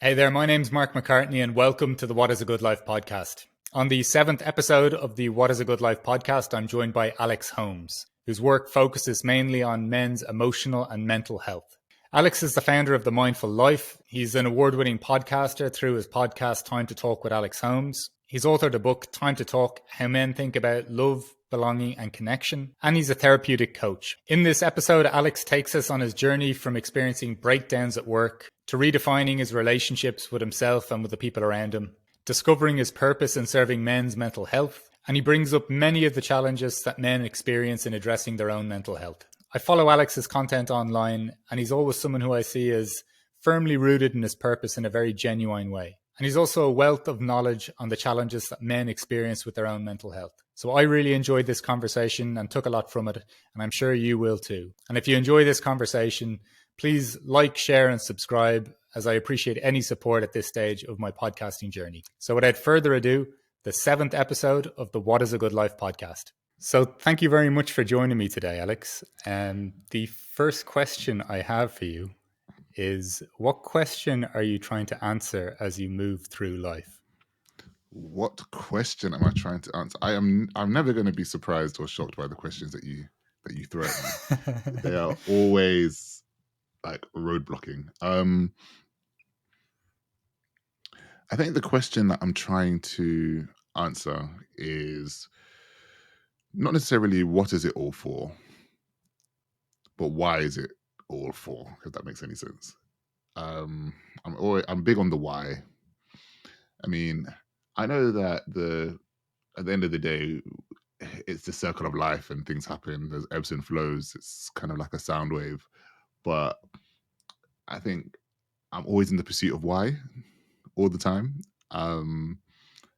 Hey there, my name's Mark McCartney and welcome to the What is a Good Life podcast. On the 7th episode of the What is a Good Life podcast, I'm joined by Alex Holmes, whose work focuses mainly on men's emotional and mental health. Alex is the founder of The Mindful Life. He's an award-winning podcaster through his podcast Time to Talk with Alex Holmes. He's authored a book, Time to Talk, How Men Think About Love, Belonging and Connection, and he's a therapeutic coach. In this episode, Alex takes us on his journey from experiencing breakdowns at work to redefining his relationships with himself and with the people around him, discovering his purpose in serving men's mental health, and he brings up many of the challenges that men experience in addressing their own mental health. I follow Alex's content online, and he's always someone who I see as firmly rooted in his purpose in a very genuine way. And he's also a wealth of knowledge on the challenges that men experience with their own mental health. So I really enjoyed this conversation and took a lot from it, and I'm sure you will too. And if you enjoy this conversation, please like, share, and subscribe, as I appreciate any support at this stage of my podcasting journey. So without further ado, the 7th episode of the What is a Good Life podcast. So thank you very much for joining me today, Alex. The first question I have for you is, what question are you trying to answer as you move through life? What question am I trying to answer? I'm never going to be surprised or shocked by the questions that you throw at me. They are always like roadblocking. I think the question that I'm trying to answer is not necessarily what is it all for, but why is it all for? If that makes any sense. I'm big on the why. I mean, I know that at the end of the day, it's the circle of life and things happen. There's ebbs and flows. It's kind of like a sound wave. But I think I'm always in the pursuit of why all the time.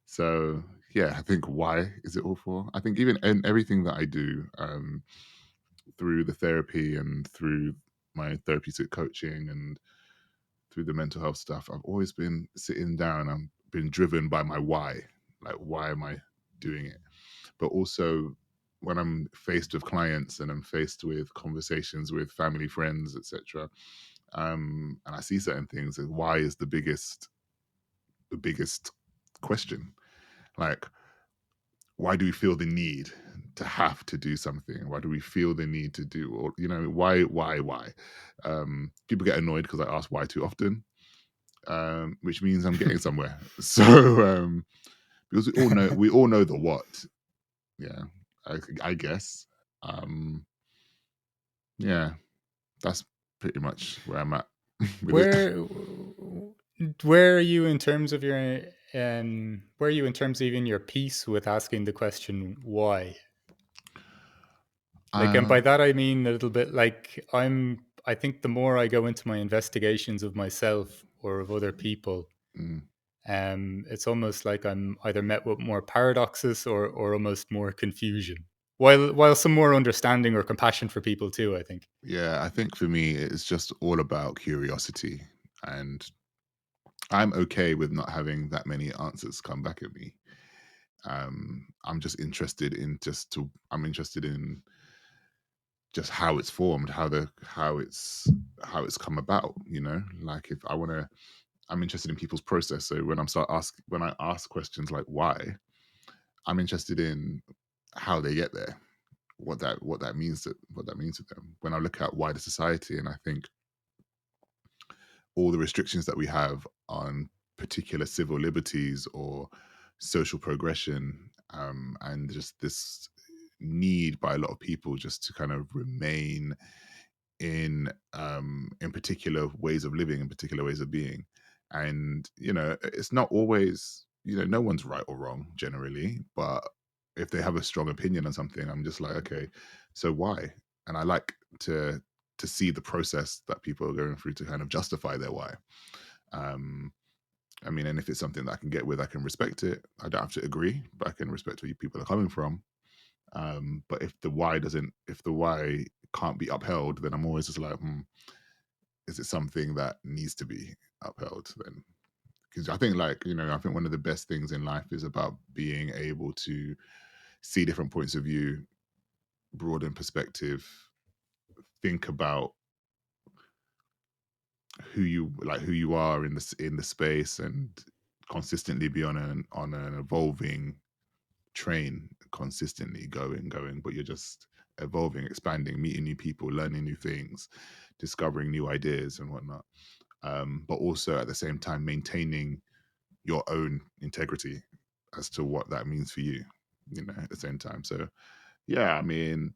So yeah, I think why is it all for? I think even in everything that I do, through the therapy and through my therapeutic coaching and through the mental health stuff, I've always been sitting down. I've been driven by my why. Like, why am I doing it? But also when I'm faced with clients and I'm faced with conversations with family, friends, etc., and I see certain things, why is the biggest question. Like, why do we feel the need to have to do something? Why do we feel the need to do, or why? People get annoyed because I ask why too often, which means I'm getting somewhere. So because we all know the what. Yeah, I guess. Yeah, that's pretty much where I'm at with it. Where are you in terms of your where are you in terms of even your peace with asking the question why? Like, and by that I mean a little bit like I think the more I go into my investigations of myself or of other people, mm, it's almost like I'm either met with more paradoxes or almost more confusion. While some more understanding or compassion for people too, I think. yeah, I think for me it's just all about curiosity, and I'm okay with not having that many answers come back at me. I'm just interested in I'm interested in just how it's formed, how it's come about. Like, if I want to, I'm interested in people's process. So when I ask questions like why, I'm interested in how they get there, what that means to them. When I look at wider society, and I think all the restrictions that we have on particular civil liberties or social progression, and just this need by a lot of people just to kind of remain in particular ways of living, in particular ways of being. And it's not always, no one's right or wrong generally, but if they have a strong opinion on something, I'm just like, okay, so why? And I like to see the process that people are going through to kind of justify their why. um I mean, and if it's something that I can get with, I can respect it. I don't have to agree, but I can respect where people are coming from. But if the why can't be upheld, then I'm always just like, is it something that needs to be upheld then? Because I think, like, I think one of the best things in life is about being able to see different points of view, broaden perspective, think about who you are in the space, and consistently be on an evolving train, consistently going, but you're just evolving, expanding, meeting new people, learning new things, discovering new ideas and whatnot. But also at the same time maintaining your own integrity as to what that means for you, at the same time. So yeah, I mean,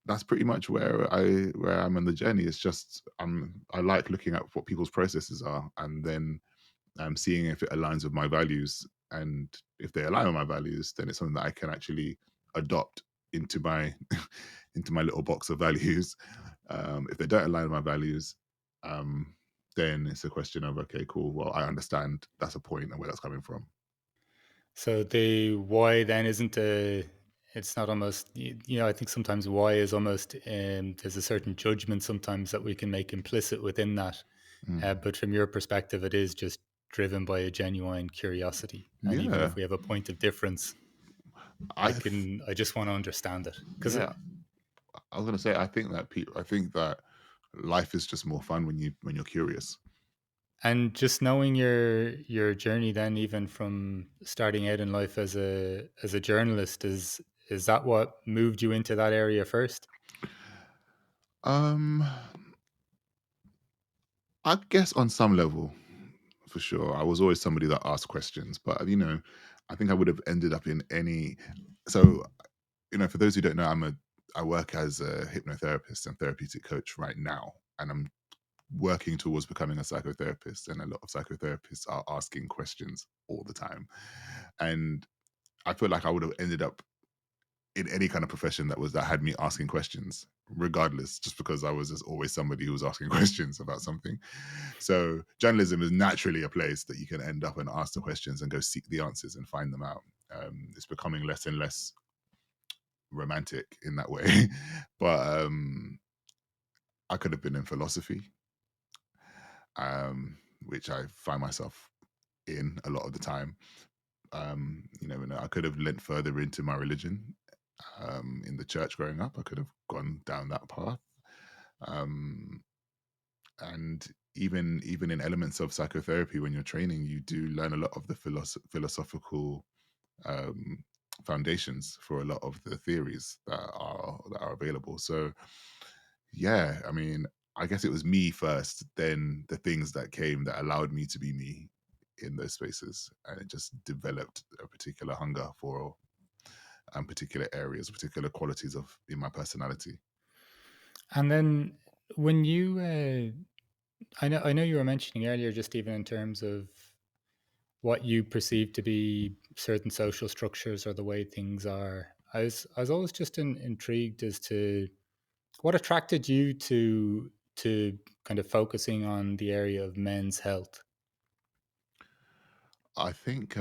that's pretty much where I'm on the journey. It's just I like looking at what people's processes are, and then seeing if it aligns with my values. And if they align with my values, then it's something that I can actually adopt into my into my little box of values. If they don't align with my values, um, then it's a question of, okay, cool. Well, I understand that's a point and where that's coming from. So the why then isn't it's not almost, I think sometimes why is almost, there's a certain judgment sometimes that we can make implicit within that. Mm. But from your perspective, it is just driven by a genuine curiosity. And even Yeah, if we have a point of difference, I th- I just want to understand it. Because, yeah, I was gonna say, I think that life is just more fun when you're curious. and just knowing your journey then, even from starting out in life as a journalist, is that what moved you into that area first? Um, I guess on some level, for sure. I was always somebody that asked questions, but I think I would have ended up in any. So, for those who don't know, I work as a hypnotherapist and therapeutic coach right now, and I'm working towards becoming a psychotherapist. And a lot of psychotherapists are asking questions all the time, and I feel like I would have ended up in any kind of profession that had me asking questions regardless, just because I was just always somebody who was asking questions about something. So journalism is naturally a place that you can end up and ask the questions and go seek the answers and find them out. It's becoming less and less romantic in that way. But I could have been in philosophy, which I find myself in a lot of the time. I could have lent further into my religion. In the church growing up, I could have gone down that path. Um, and even in elements of psychotherapy, when you're training, you do learn a lot of the philosophical um, foundations for a lot of the theories that are available. So yeah, I mean, I guess it was me first, then the things that came that allowed me to be me in those spaces, and it just developed a particular hunger for particular areas, particular qualities of in my personality. And then when you, I know you were mentioning earlier, just even in terms of what you perceive to be certain social structures or the way things are. I was always just intrigued as to what attracted you to kind of focusing on the area of men's health. I think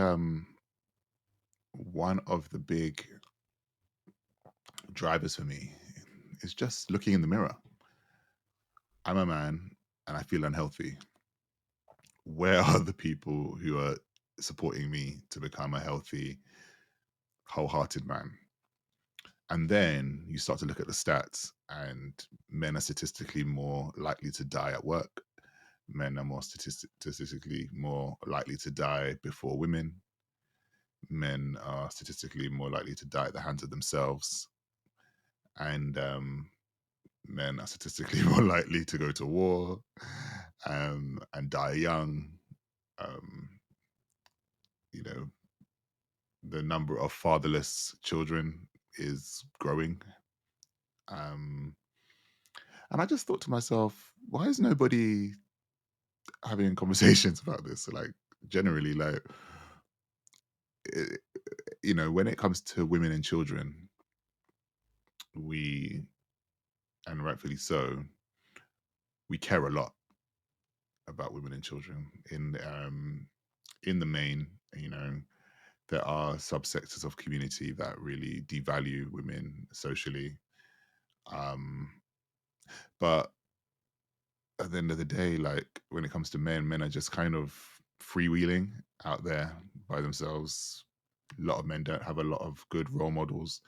one of the big drivers for me is just looking in the mirror. I'm a man and I feel unhealthy. Where are the people who are supporting me to become a healthy, wholehearted man? And then you start to look at the stats, and men are statistically more likely to die at work. Men are more statistically more likely to die before women. Men are statistically more likely to die at the hands of themselves. And men are statistically more likely to go to war and die young. Um, you know, the number of fatherless children is growing. Um, and I just thought to myself, why is nobody having conversations about this? Like, generally, like, eh, when it comes to women and children, we, and rightfully so, we care a lot about women and children. In the main, there are subsectors of community that really devalue women socially. Um, but at the end of the day, like when it comes to men are just kind of freewheeling out there by themselves. A lot of men don't have a lot of good role models.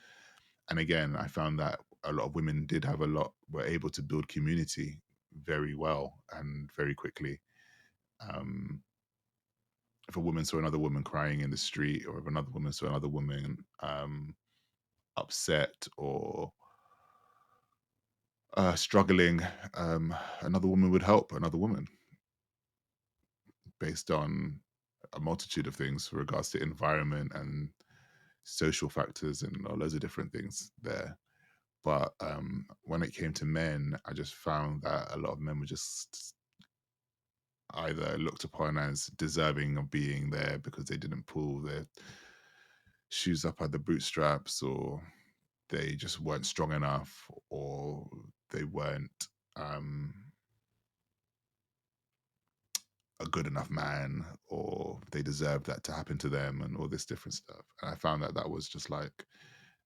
And again, I found that a lot of women did have were able to build community very well and very quickly. Um, if a woman saw another woman crying in the street, or if another woman saw another woman upset or struggling, another woman would help another woman based on a multitude of things with regards to environment and social factors and loads of different things there. But when it came to men, I just found that a lot of men were just either looked upon as deserving of being there because they didn't pull their shoes up at the bootstraps, or they just weren't strong enough, or they weren't a good enough man, or they deserved that to happen to them, and all this different stuff. And I found that that was just like,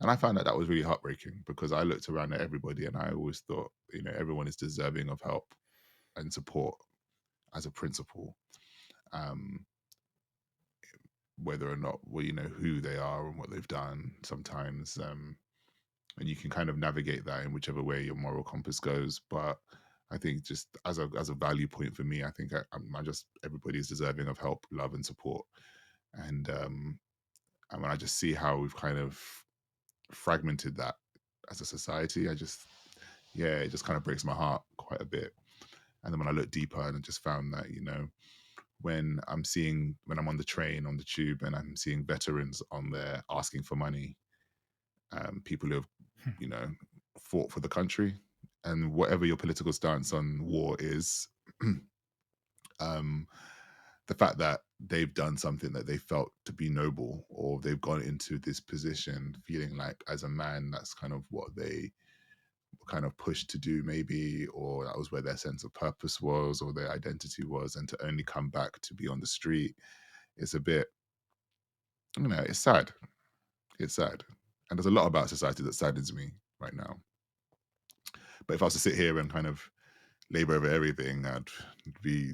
and I found that that was really heartbreaking, because I looked around at everybody and I always thought, everyone is deserving of help and support as a principle, um, whether or not, well, who they are and what they've done sometimes. And you can kind of navigate that in whichever way your moral compass goes. But I think just as a value point for me, I think I just, everybody is deserving of help, love, and support. And when I just see how we've kind of fragmented that as a society, yeah, it just kind of breaks my heart quite a bit. And then when I look deeper, and I just found that, when I'm on the train, on the tube, and I'm seeing veterans on there asking for money, people who have, you know, fought for the country, and whatever your political stance on war is, um, the fact that they've done something that they felt to be noble, or they've gone into this position feeling like, as a man, that's kind of what they were kind of pushed to do, maybe, or that was where their sense of purpose was, or their identity was, and to only come back to be on the street is a bit, it's sad. It's sad. And there's a lot about society that saddens me right now. But if I was to sit here and kind of labor over everything, be,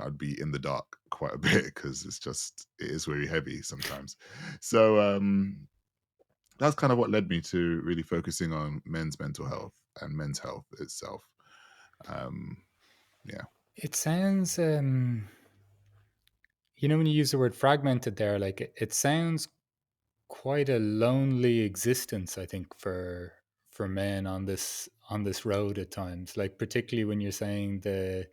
I'd be in the dark quite a bit, because it is very heavy sometimes. So that's kind of what led me to really focusing on men's mental health and men's health itself. Um, yeah. It sounds, when you use the word fragmented there, like it sounds quite a lonely existence, I think, for men on this road at times. Like particularly when you're saying the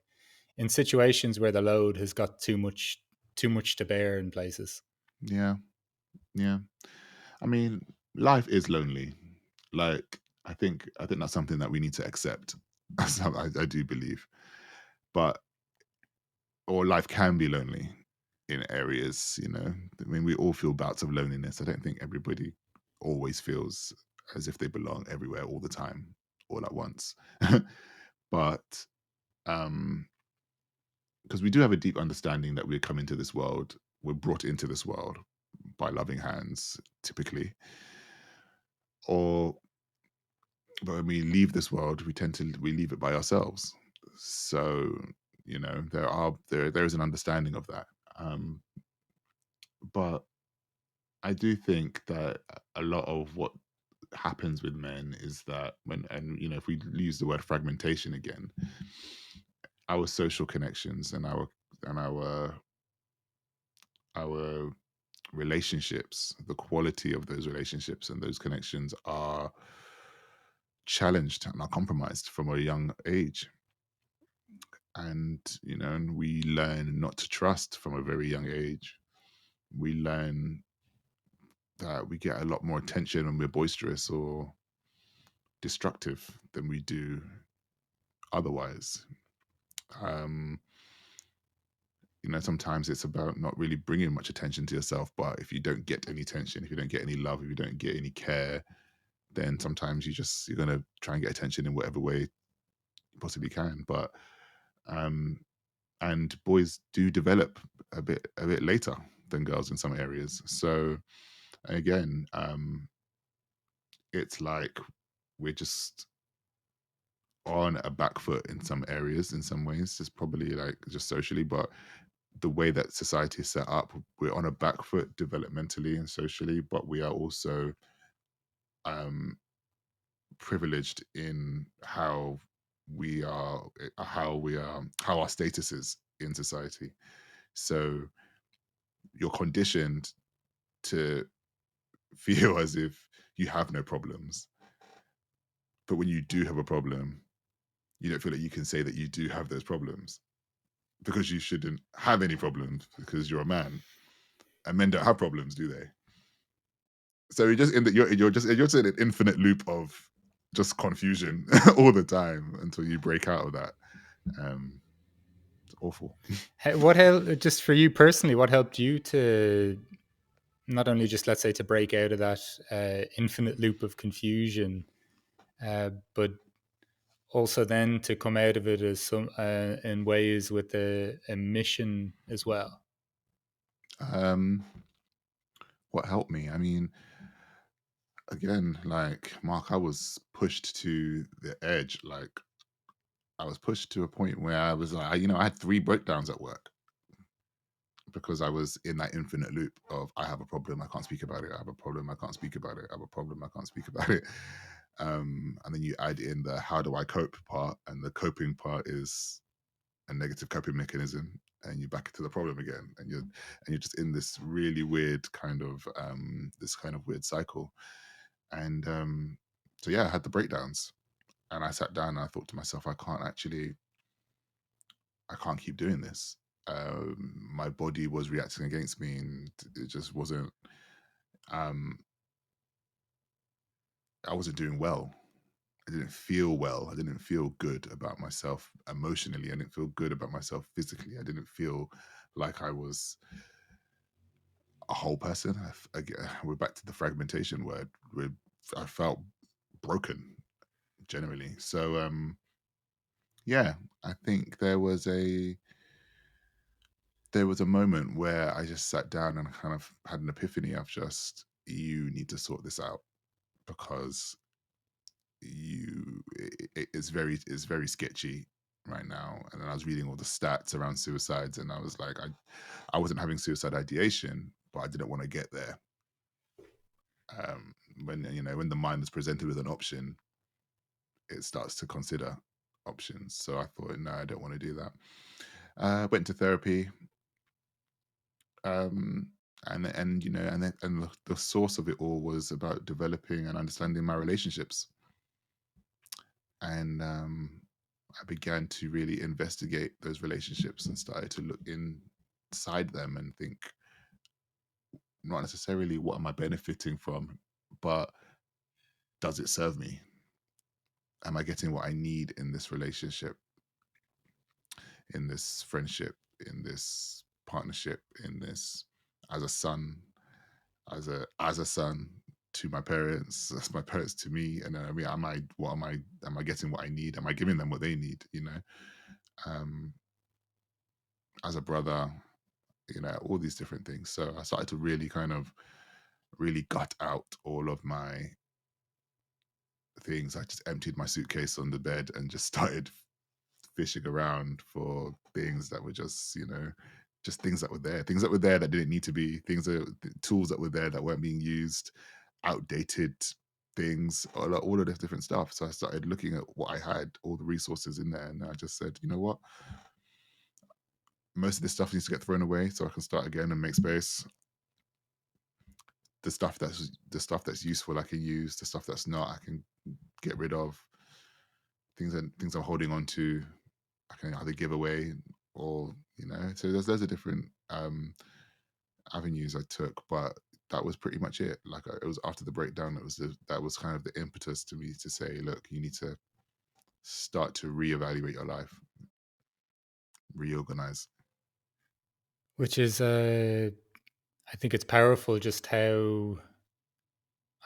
in situations where the load has got too much to bear in places. Yeah. Yeah. I mean, life is lonely. Like, I think that's something that we need to accept. I do believe. But or life can be lonely in areas. I mean, we all feel bouts of loneliness. I don't think everybody always feels as if they belong everywhere all the time, all at once. But um because we do have a deep understanding that we come into this world, we're brought into this world by loving hands, typically. Or but when we leave this world, we leave it by ourselves. So, there is an understanding of that. But I do think that a lot of what happens with men is that if we use the word fragmentation again, our social connections and our relationships, the quality of those relationships and those connections are challenged and are compromised from a young age. And we learn not to trust from a very young age. We learn that we get a lot more attention when we're boisterous or destructive than we do otherwise. um Sometimes it's about not really bringing much attention to yourself, but if you don't get any attention, if you don't get any love, if you don't get any care, then sometimes you're going to try and get attention in whatever way you possibly can. But um and boys do develop a bit later than girls in some areas. So again, it's like we're just on a back foot in some areas, in some ways, just probably like just socially. But the way that society is set up, we're on a back foot developmentally and socially, but we are also um privileged in how we are, how our status is in society. So you're conditioned to feel as if you have no problems, but when you do have a problem, you don't feel like you can say that you do have those problems, because you shouldn't have any problems because you're a man, and men don't have problems, do they? So you're just in the you're just in an infinite loop of just confusion all the time until you break out of that. It's awful. What helped, just for you personally, what helped you to not only just, let's say, to break out of that infinite loop of confusion, but also then to come out of it as some in ways with a mission as well? Um, what helped me? I mean, again, like Mark, I was pushed to the edge. Like I was pushed to a point where I was like, I had 3 breakdowns at work because I was in that infinite loop of I have a problem, I can't speak about it. I have a problem, I can't speak about it. I have a problem, I can't speak about it. And then you add in the how do I cope part, and the coping part is a negative coping mechanism, and you're back into the problem again, and you're just in this really weird kind of weird cycle. And so yeah, I had the breakdowns, and I sat down and I thought to myself, I can't keep doing this. My body was reacting against me, and it just wasn't. Um, I wasn't doing well. I didn't feel well. I didn't feel good about myself emotionally. I didn't feel good about myself physically. I didn't feel like I was a whole person. We're back to the fragmentation word. I felt broken generally. So yeah, I think there was a moment where I just sat down and kind of had an epiphany of just, you need to sort this out, because it's very sketchy right now. And then I was reading all the stats around suicides, and I was like, I wasn't having suicide ideation, but I didn't want to get there. When the mind is presented with an option, it starts to consider options. So I thought, no, I don't want to do that. Went to therapy, um, and the source of it all was about developing and understanding my relationships. And I began to really investigate those relationships and started to look inside them and think, not necessarily what am I benefiting from, but does it serve me? Am I getting what I need in this relationship, in this friendship, in this partnership, in this, as a son, as a son to my parents, as my parents to me? And I mean, am I getting what I need? Am I giving them what they need? Um, as a brother, all these different things. So I started to really kind of really gut out all of my things. I just emptied my suitcase on the bed and just started fishing around for things that were just things that were there that didn't need to be, tools that were there that weren't being used, outdated things, all of this different stuff. So I started looking at what I had, all the resources in there, and I just said, you know what, most of this stuff needs to get thrown away so I can start again and make space. The stuff that's useful I can use. The stuff that's not, I can get rid of. Things I'm holding on to, I can either give away, or so there's loads of different avenues I took, but that was pretty much it. Like, it was after the breakdown, that was kind of the impetus to me to say, look, you need to start to reevaluate your life, reorganize. Which is, I think it's powerful just how,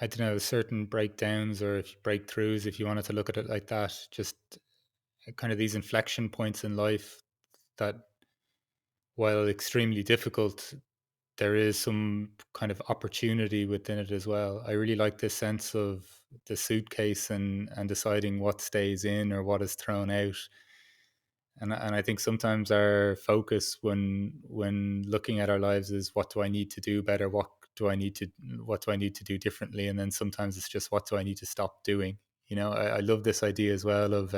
I don't know, certain breakdowns or if breakthroughs, if you wanted to look at it like that, just kind of these inflection points in life that, while extremely difficult, there is some kind of opportunity within it as well. I really like this sense of the suitcase and deciding what stays in or what is thrown out. And I think sometimes our focus when looking at our lives is, what do I need to do better? What do I need to do differently? And then sometimes it's just, what do I need to stop doing? I love this idea as well of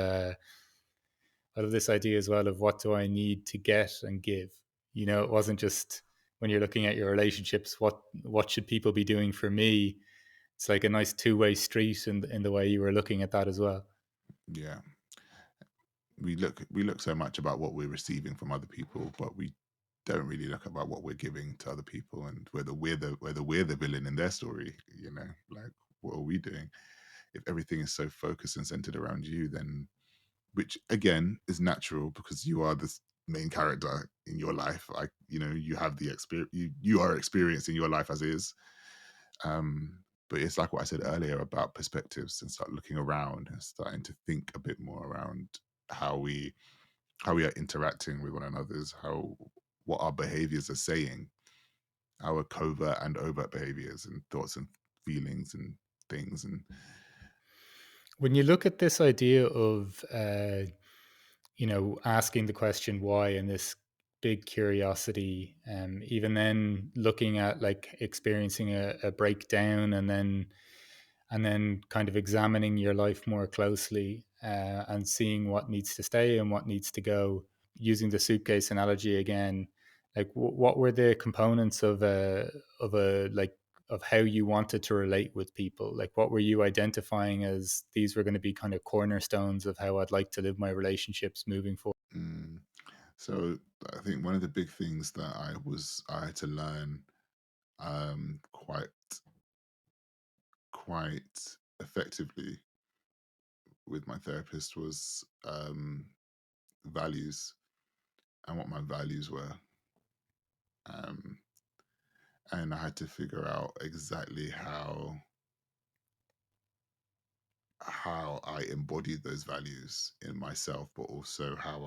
out of this idea as well of what do I need to get and give. You know, it wasn't just when you're looking at your relationships, what should people be doing for me? It's like a nice two-way street in the way you were looking at that as well. Yeah, we look so much about what we're receiving from other people, but we don't really look about what we're giving to other people, and whether we're the villain in their story. Like, what are we doing? If everything is so focused and centered around you, then, which again is natural because you are the main character in your life. Like, you have the experience, you are experiencing your life as is. But it's like what I said earlier about perspectives, and start looking around and starting to think a bit more around how we how we are interacting with one another's, how what our behaviors are saying, our covert and overt behaviors and thoughts and feelings and things. And When you look at this idea of asking the question why and this big curiosity, even then looking at like experiencing a breakdown and then kind of examining your life more closely, and seeing what needs to stay and what needs to go. Using the suitcase analogy again, like what were the components of a like of how you wanted to relate with people? Like what were you identifying as these were going to be kind of cornerstones of how I'd like to live my relationships moving forward? mm, so I think one of the big things that I had to learn, quite effectively with my therapist, was values, and what my values were. Um, and I had to figure out exactly how I embodied those values in myself, but also how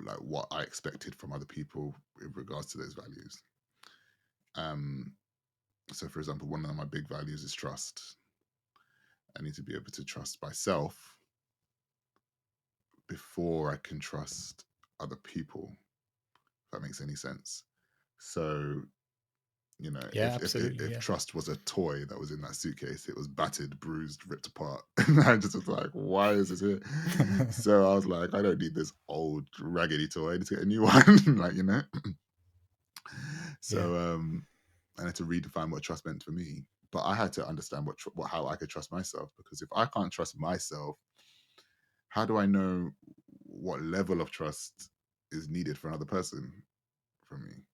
like what I expected from other people in regards to those values. Um, so, for example, one of my big values is trust. I need to be able to trust myself before I can trust other people, if that makes any sense. So, Yeah, absolutely. if Yeah. trust was a toy that was in that suitcase, it was battered, bruised, ripped apart. And I just was like, why is this here? So I was like, I don't need this old raggedy toy. I need to get a new one. Yeah. So I had to redefine what trust meant for me. But I had to understand how I could trust myself, because if I can't trust myself, how do I know what level of trust is needed for another person from me?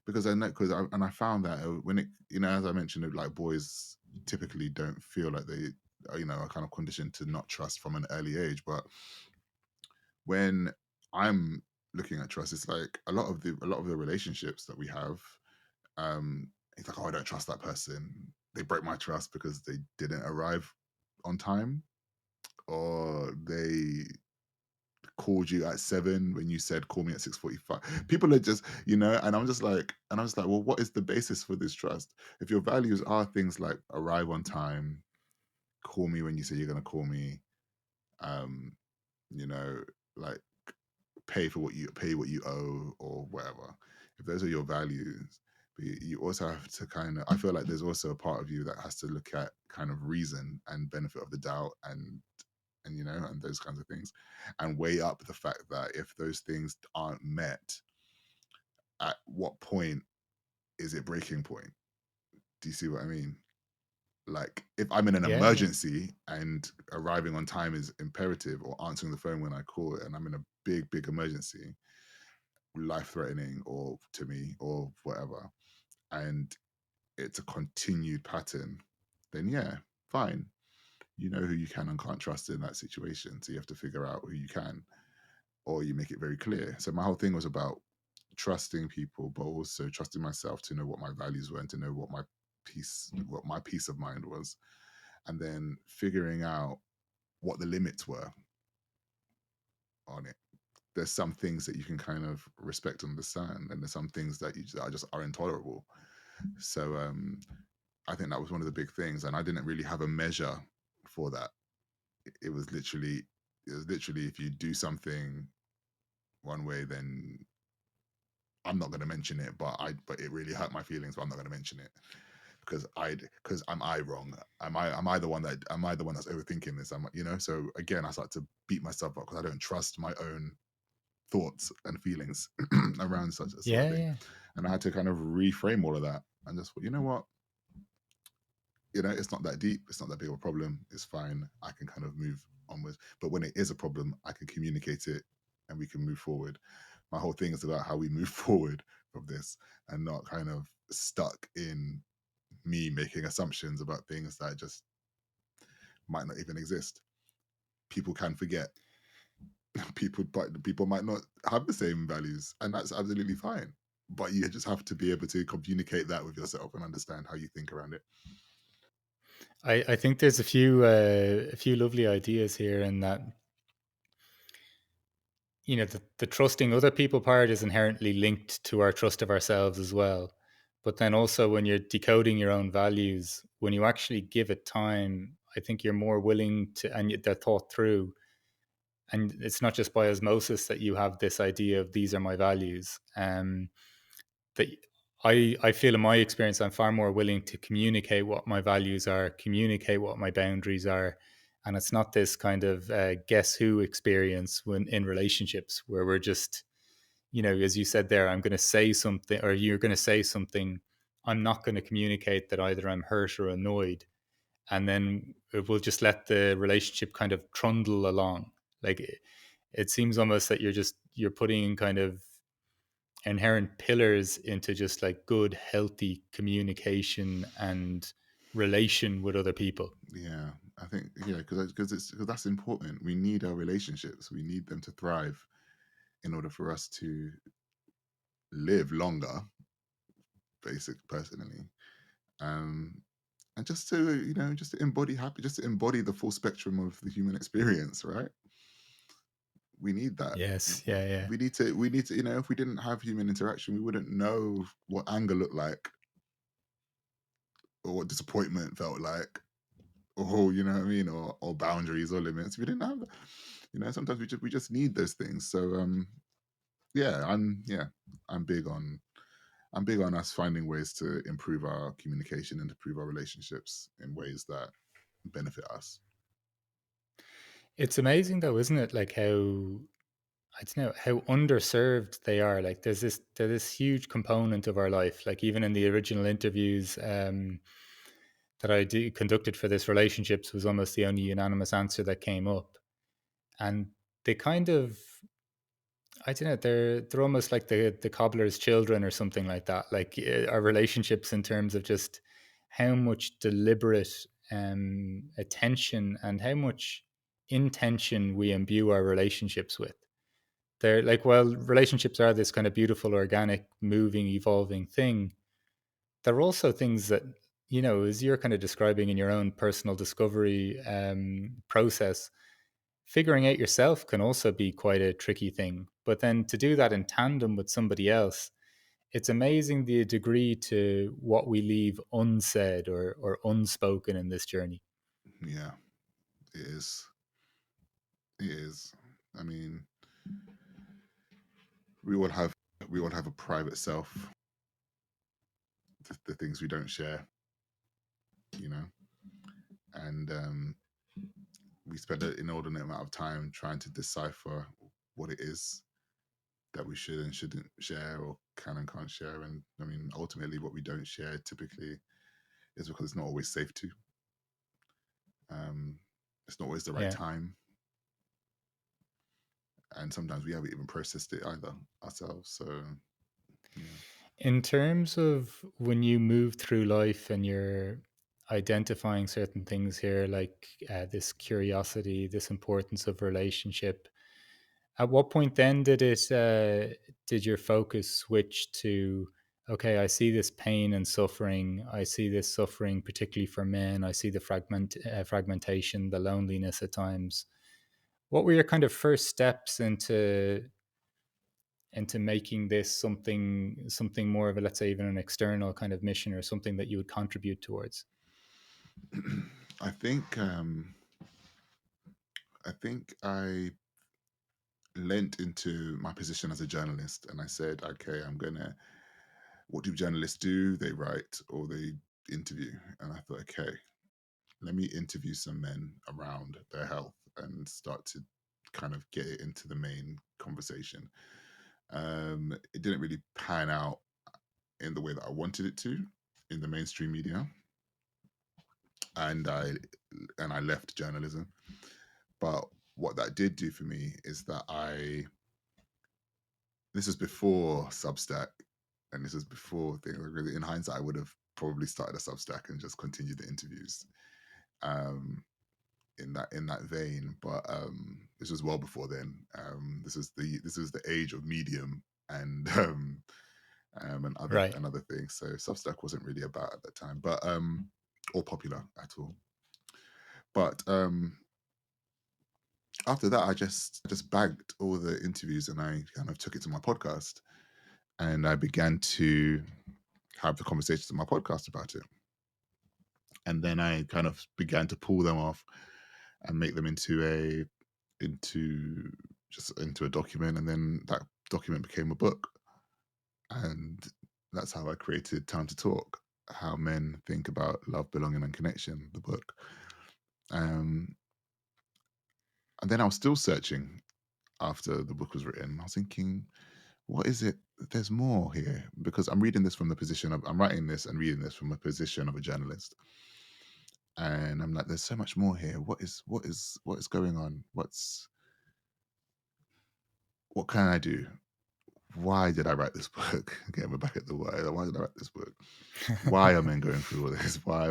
Because I know, and I found that when it, as I mentioned, like, boys typically don't feel like they, are kind of conditioned to not trust from an early age. But when I'm looking at trust, it's like a lot of the relationships that we have. It's like, oh, I don't trust that person. They broke my trust because they didn't arrive on time, or they called you at 7 when you said call me at 6:45. People are just, and I'm just like, well, what is the basis for this trust? If your values are things like arrive on time, call me when you say you're going to call me, um, you know, like, pay what you owe, or whatever. If those are your values, but you also have to kind of, I feel like there's also a part of you that has to look at kind of reason and benefit of the doubt, and those kinds of things, and weigh up the fact that if those things aren't met, at what point is it breaking point? Do you see what I mean? Like, if I'm in an Yeah. Yeah. emergency and arriving on time is imperative, or answering the phone when I call it, and I'm in a big emergency, life threatening, or to me, or whatever, and it's a continued pattern, then yeah, fine. You know who you can and can't trust in that situation. So you have to figure out who you can, or you make it very clear. So my whole thing was about trusting people, but also trusting myself to know what my values were, and to know what my peace of mind was, and then figuring out what the limits were on it. There's some things that you can kind of respect and understand, and there's some things that are intolerable. So I think that was one of the big things, and I didn't really have a measure for that. It was literally if you do something one way, then I'm not going to mention it, but it really hurt my feelings, but I'm not going to mention it. because am I wrong? Am I the one that's overthinking this? So again, I start to beat myself up because I don't trust my own thoughts and feelings around such a sort of Yeah, thing. yeah. And I had to kind of reframe all of that and just thought, you know what? It's not that deep. It's not that big of a problem. It's fine. I can kind of move onwards. But when it is a problem, I can communicate it and we can move forward. My whole thing is about how we move forward from this and not kind of stuck in me making assumptions about things that just might not even exist. People can forget. People might not have the same values, and that's absolutely fine. But you just have to be able to communicate that with yourself and understand how you think around it. I think there's a few lovely ideas here, and that the trusting other people part is inherently linked to our trust of ourselves as well. But then also when you're decoding your own values, when you actually give it time, I think you're more willing to, and they're thought through. And it's not just by osmosis that you have this idea of these are my values. That I feel in my experience, I'm far more willing to communicate what my values are, communicate what my boundaries are. And it's not this kind of guess who experience when in relationships where we're just, as you said there, I'm going to say something or you're going to say something. I'm not going to communicate that either I'm hurt or annoyed. And then it will just let the relationship kind of trundle along. Like it seems almost that you're putting in kind of inherent pillars into just like good, healthy communication and relation with other people. Yeah, I think because that's important. We need our relationships. We need them to thrive in order for us to live longer. Personally, um, and just to embody happy, just to embody the full spectrum of the human experience. Right? We need that. Yes, yeah, yeah. We need to. If we didn't have human interaction, we wouldn't know what anger looked like or what disappointment felt like or you know what I mean, or boundaries or limits. We didn't have that. Sometimes we just need those things. So yeah, I'm big on I'm big on us finding ways to improve our communication and improve our relationships in ways that benefit us. It's amazing though, isn't it? Like how I don't know how underserved they are. Like there's this huge component of our life. Like even in the original interviews that conducted for this relationships was almost the only unanimous answer that came up, and they kind of I don't know. They're almost like the cobbler's children or something like that. Like our relationships in terms of just how much deliberate attention and how much intention we imbue our relationships with. They're like, well, relationships are this kind of beautiful, organic, moving, evolving thing. They're also things that as you're kind of describing in your own personal discovery process, figuring out yourself can also be quite a tricky thing. But then to do that in tandem with somebody else, it's amazing the degree to what we leave unsaid or unspoken in this journey. Yeah, it is. It is. I mean, we all have we all have a private self, the things we don't share, you know, and we spend an inordinate amount of time trying to decipher what it is that we should and shouldn't share or can and can't share. And I mean, ultimately, what we don't share typically is because it's not always safe to. Um, it's not always the right Yeah. time, and sometimes we haven't even processed it either ourselves. So yeah. In terms of when you move through life and you're identifying certain things here, like this curiosity, this importance of relationship, at what point then did your focus switch to okay, I see this pain and suffering. I see this suffering, particularly for men. I see the fragmentation, the loneliness at times. What were your kind of first steps into making this something more of a, let's say, even an external kind of mission or something that you would contribute towards? I think I lent into my position as a journalist, and I said, okay, I'm gonna. What do journalists do? They write or they interview. And I thought, okay, let me interview some men around their health and start to kind of get it into the main conversation. It didn't really pan out in the way that I wanted it to in the mainstream media, and I left journalism. But what that did do for me is that this was before Substack, and this was before things. In hindsight, I would have probably started a Substack and just continued the interviews. In that vein, but this was well before then. This was the age of Medium and Right. and other things. So Substack wasn't really about at that time, but or popular at all. But after that, I just bagged all the interviews and I kind of took it to my podcast, and I began to have the conversations on my podcast about it. And then I kind of began to pull them off and make them into a document, and then that document became a book. And that's how I created Time to Talk: How Men Think About Love, Belonging and Connection, the book. And then I was still searching after the book was written. I was thinking, what is it? There's more here, because I'm reading this from the position of, I'm writing this and reading this from a position of a journalist. And I'm like, there's so much more here. What is going on? What can I do? Why did I write this book? Again, we're back at the why. Why did I write this book? Why are men going through all this? Why?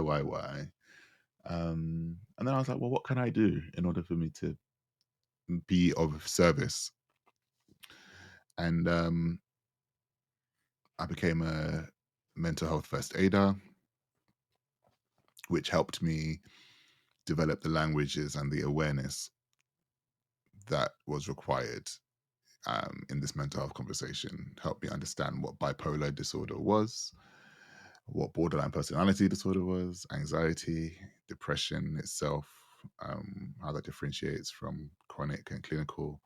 And then I was like, well, what can I do in order for me to be of service? And I became a mental health first aider, which helped me develop the languages and the awareness that was required in this mental health conversation. Helped me understand what bipolar disorder was, what borderline personality disorder was, anxiety, depression itself, how that differentiates from chronic and clinical,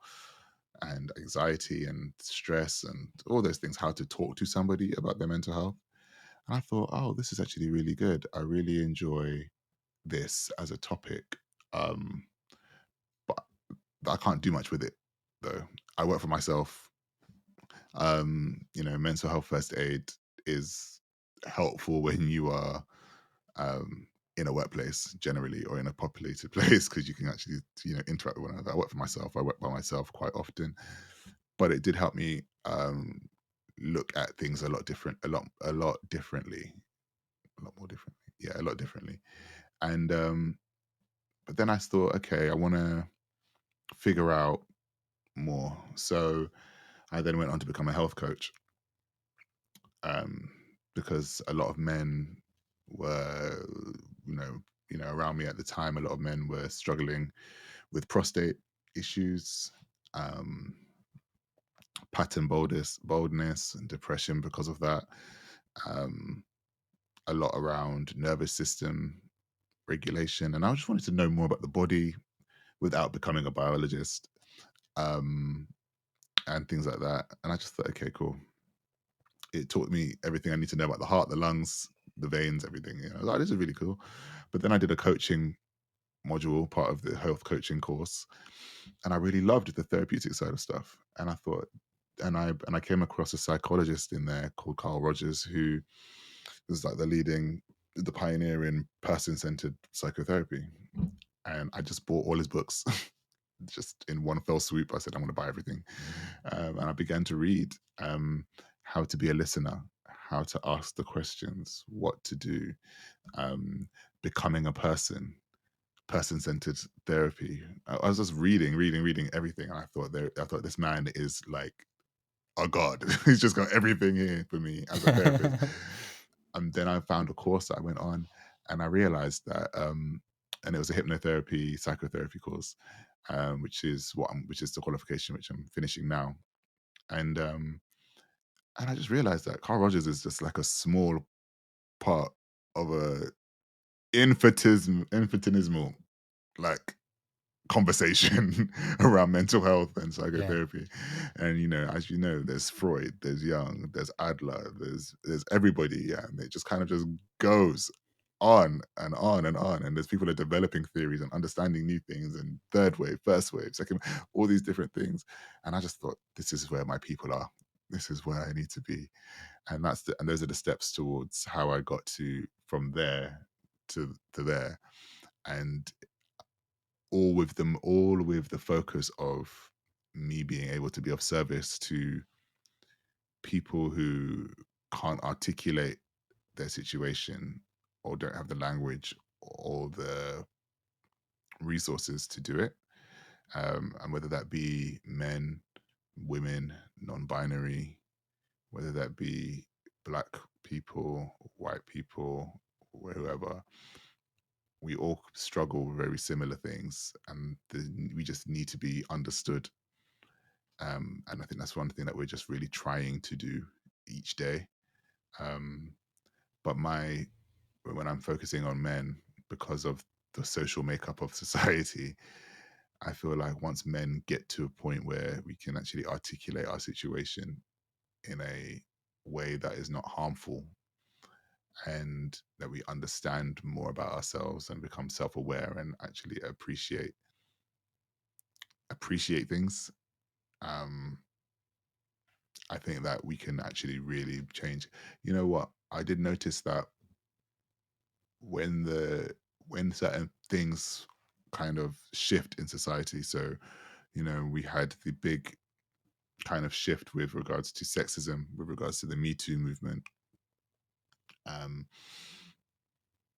and anxiety and stress and all those things, how to talk to somebody about their mental health. And I thought, oh, this is actually really good. I really enjoy this as a topic. Um, but I can't do much with it though. I work for myself. Mental health first aid is helpful when you are in a workplace generally, or in a populated place, because you can actually interact with one another. I work for myself. I work by myself quite often, but it did help me look at things a lot differently, a lot more differently. Yeah, a lot differently. And but then I thought, okay, I want to figure out more. So I then went on to become a health coach, because a lot of men were, around me at the time. A lot of men were struggling with prostate issues, um, pattern boldness, and depression because of that. Um, a lot around nervous system regulation, and I just wanted to know more about the body without becoming a biologist, um, and things like that. And I just thought, okay, cool. It taught me everything I need to know about the heart, the lungs, the veins, everything. I was like, this is really cool. But then I did a coaching module, part of the health coaching course, and I really loved the therapeutic side of stuff. And I thought, and I came across a psychologist in there called Carl Rogers, who was like the pioneer in person-centered psychotherapy. And I just bought all his books just in one fell swoop. I said, I'm going to buy everything. And I began to read how to be a listener, how to ask the questions, what to do, becoming a person-centered therapy. I was just reading everything, and I thought this man is like a god. He's just got everything here for me as a therapist. And then I found a course that I went on, and I realized that, and it was a hypnotherapy psychotherapy course, which is the qualification which I'm finishing now. And I just realized that Carl Rogers is just like a small part of a infinitesimal like conversation around mental health and Yeah. psychotherapy. And as you know, there's Freud, there's Jung, there's Adler, there's everybody, yeah, and it just kind of just goes. on and on and on. And there's people are developing theories and understanding new things, and third wave, first wave, second, all these different things. And I just thought, this is where my people are. This is where I need to be. And and those are the steps towards how I got to from there to there. And all with the focus of me being able to be of service to people who can't articulate their situation or don't have the language or the resources to do it. And whether that be men, women, non-binary, whether that be black people, white people, whoever, we all struggle with very similar things, and we just need to be understood. And I think that's one thing that we're just really trying to do each day. Um, but when I'm focusing on men, because of the social makeup of society, I feel like once men get to a point where we can actually articulate our situation in a way that is not harmful, and that we understand more about ourselves and become self-aware and actually appreciate things, um, I think that we can actually really change. You know what? I did notice that when certain things kind of shift in society. So, we had the big kind of shift with regards to sexism, with regards to the Me Too movement, um,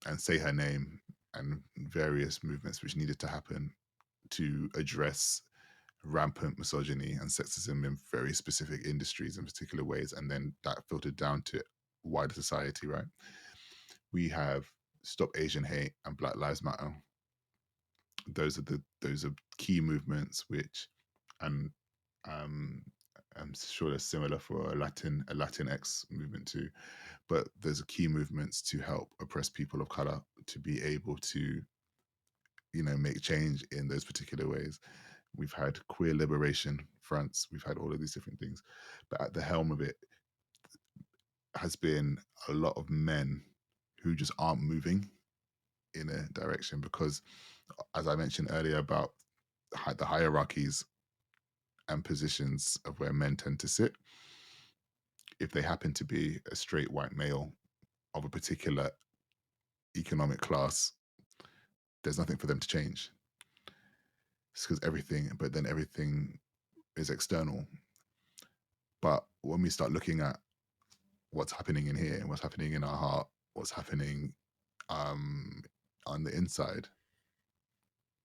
and Say Her Name, and various movements which needed to happen to address rampant misogyny and sexism in very specific industries in particular ways, and then that filtered down to wider society, right? We have Stop Asian Hate and Black Lives Matter. Those are key movements which, and um I'm sure they're similar for a Latinx movement too, but there's a key movements to help oppressed people of color to be able to make change in those particular ways. We've had queer liberation fronts, we've had all of these different things, but at the helm of it has been a lot of men who just aren't moving in a direction because, as I mentioned earlier about the hierarchies and positions of where men tend to sit, if they happen to be a straight white male of a particular economic class, there's nothing for them to change. It's because everything is external. But when we start looking at what's happening in here, what's happening in our heart, what's happening um, on the inside,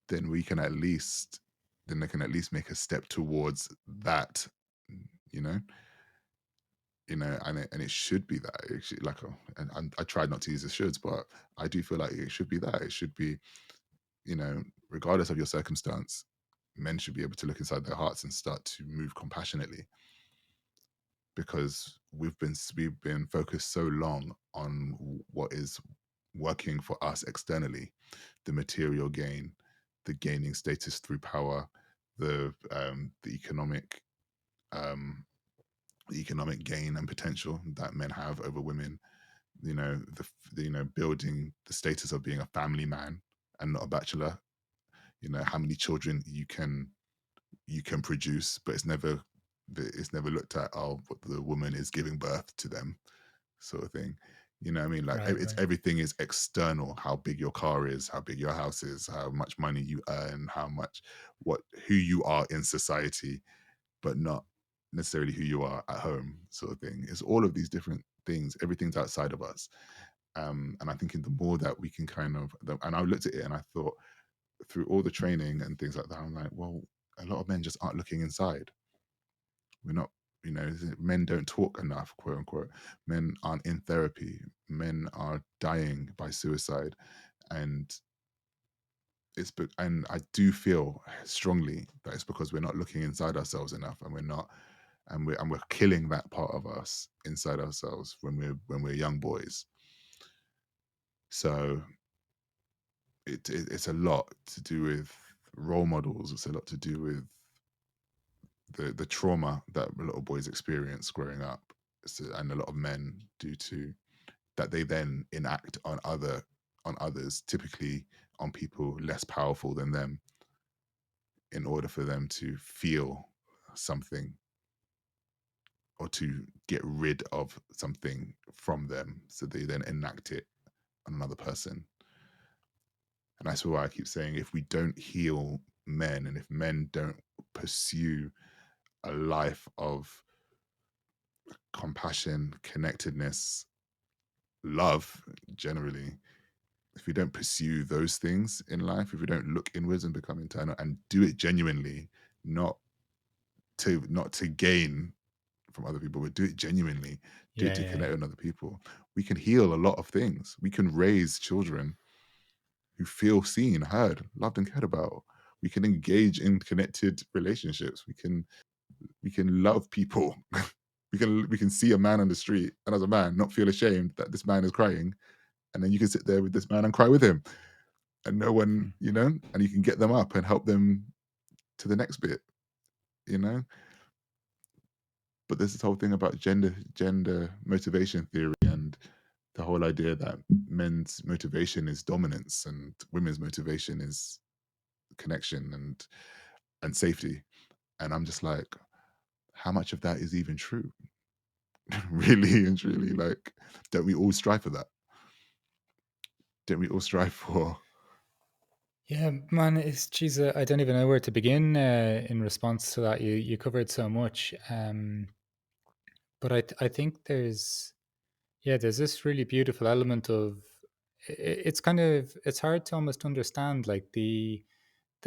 then they can at least make a step towards that, you know, and it should be that. It should, like, and I tried not to use the shoulds, but I do feel like it should be that. It should be, regardless of your circumstance, men should be able to look inside their hearts and start to move compassionately, because we've been focused so long on what is working for us externally, the material gain, the gaining status through power, the um, economic gain and potential that men have over women. Building the status of being a family man and not a bachelor. How many children you can produce, but it's never looked at, what the woman is giving birth to them, sort of thing. You know what I mean? Like, Right, it's right. everything is external. How big your car is, how big your house is, how much money you earn, who you are in society, but not necessarily who you are at home, sort of thing. It's all of these different things. Everything's outside of us. And I think in the more that we can and I looked at it and I thought, through all the training and things like that, I'm like, well, a lot of men just aren't looking inside. We're not, men don't talk enough, quote unquote. Men aren't in therapy. Men are dying by suicide. And and I do feel strongly that it's because we're not looking inside ourselves enough, and we're not, and we're killing that part of us inside ourselves when we're young boys. So it's a lot to do with role models. It's a lot to do with the trauma that a lot of boys experience growing up, and a lot of men do too, that they then enact on other on others, typically on people less powerful than them, in order for them to feel something or to get rid of something from them. So they then enact it on another person. And that's why I keep saying, if we don't heal men, and if men don't pursue a life of compassion, connectedness, love generally, if we don't pursue those things in life, if we don't look inwards and become internal and do it genuinely, not to gain from other people, but do it genuinely, do it Yeah, to yeah, connect yeah. with other people, we can heal a lot of things. We can raise children who feel seen, heard, loved, and cared about. We can engage in connected relationships. We can love people. we can see a man on the street, and as a man, not feel ashamed that this man is crying, and then you can sit there with this man and cry with him, and no one, Mm. and you can get them up and help them to the next bit, you know. But there's this whole thing about gender motivation theory, and the whole idea that men's motivation is dominance and women's motivation is connection and safety. And I'm just like, how much of that is even true? Really and truly, like, don't we all strive for that? Don't we all strive for? Yeah, man, it's geez, I don't even know where to begin in response to that. You covered so much, but I think there's this really beautiful element of it's kind of it's hard to almost understand like the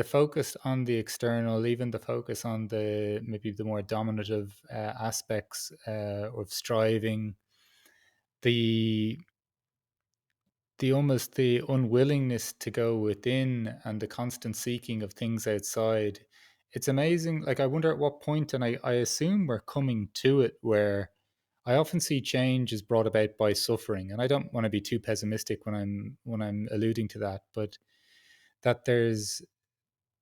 focus on the external, even the focus on the maybe the more dominative aspects of striving, the almost the unwillingness to go within and the constant seeking of things outside. It's amazing. Like I wonder at what point, and I assume we're coming to it where I often see change is brought about by suffering. And I don't want to be too pessimistic when I'm alluding to that, but that there's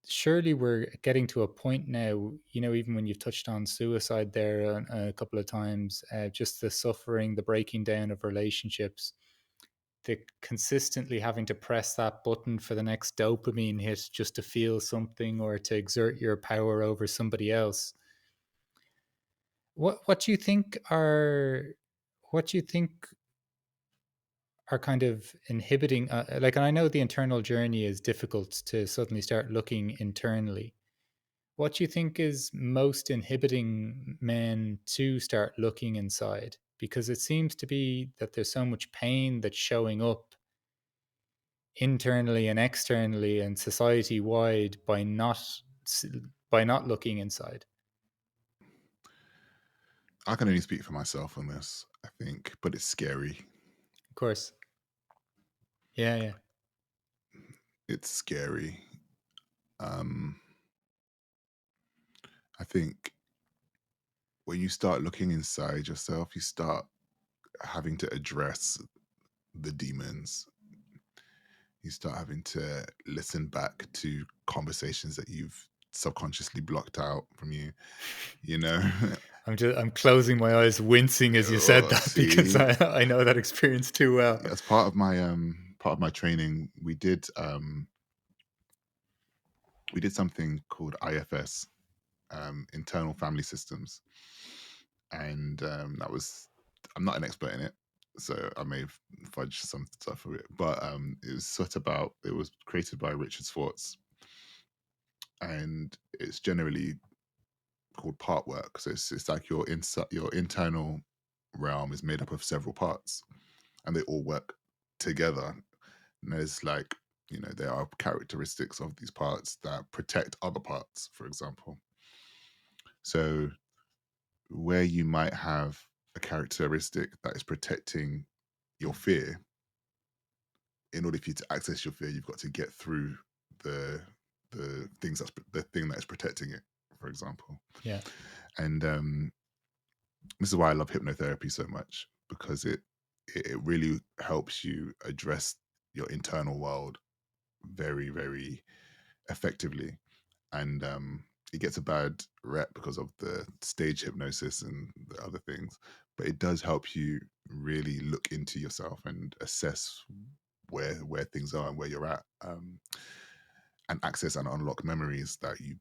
surely we're getting to a point now, even when you've touched on suicide there a couple of times, just the suffering, the breaking down of relationships, the consistently having to press that button for the next dopamine hit just to feel something or to exert your power over somebody else. What do you think are kind of inhibiting like, and I know the internal journey is difficult to suddenly start looking internally. What do you think is most inhibiting men to start looking inside? Because it seems to be that there's so much pain that's showing up internally and externally and society wide by not looking inside. I can only speak for myself on this, I think, but it's scary. Of course. Yeah, yeah. It's scary. Um, I think when you start looking inside yourself, you start having to address the demons. You start having to listen back to conversations that you've subconsciously blocked out from you, you know? I'm closing my eyes, wincing as you said Oh, that because see, I know that experience too well. as part of my training, we did something called IFS, internal family systems, and that was, I'm not an expert in it, so I may fudge some stuff of it, but it was created by Richard Swartz, and it's generally called part work. So it's like your internal realm is made up of several parts, and they all work together. And there's like, there are characteristics of these parts that protect other parts, for example. So where you might have a characteristic that is protecting your fear, in order for you to access your fear, you've got to get through the the thing that is protecting it, for example. Yeah. And this is why I love hypnotherapy so much, because it really helps you address your internal world very, very effectively. And it gets a bad rep because of the stage hypnosis and the other things, but it does help you really look into yourself and assess where things are and where you're at, and access and unlock memories that you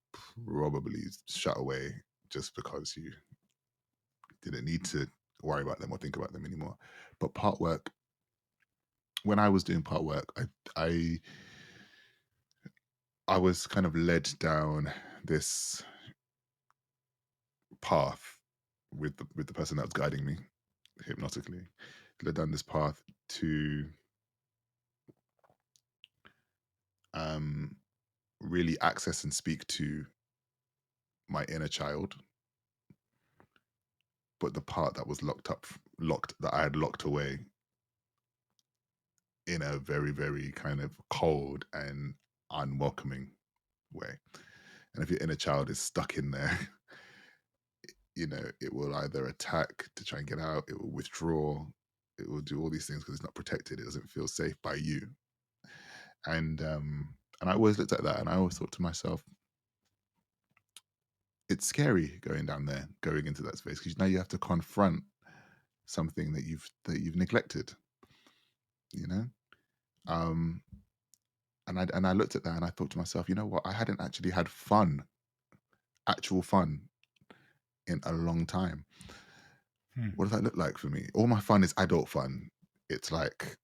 probably shut away just because you didn't need to worry about them or think about them anymore. But part work, when I was doing part work, I was kind of led down this path with the person that was guiding me hypnotically, led down this path to really access and speak to my inner child, but the part that was locked that I had locked away in a very, very kind of cold and unwelcoming way. And if your inner child is stuck in there, it will either attack to try and get out, it will withdraw, it will do all these things because it's not protected, it doesn't feel safe by you. And I always looked at that and I always thought to myself, it's scary going down there, going into that space, because now you have to confront something that you've neglected, you know. Um, and I looked at that and I thought to myself, you know what? I hadn't actually had fun, actual fun, in a long time. What does that look like for me? All my fun is adult fun. It's like,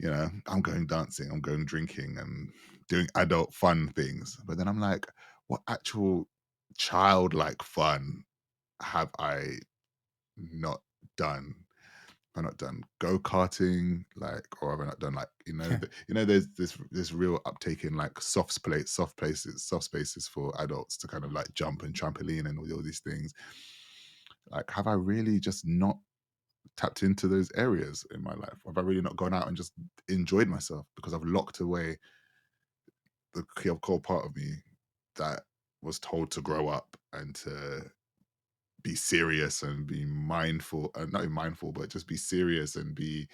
I'm going dancing, I'm going drinking, and doing adult fun things. But then I'm like, what actual childlike fun have I not done? Have I not done go-karting, or have I not done there's this real uptake in like soft spaces for adults to kind of like jump and trampoline and all these things. Like, have I really just not tapped into those areas in my life? Have I really not gone out and just enjoyed myself because I've locked away the core part of me that was told to grow up and to be serious and be mindful, not even mindful, but just be serious and be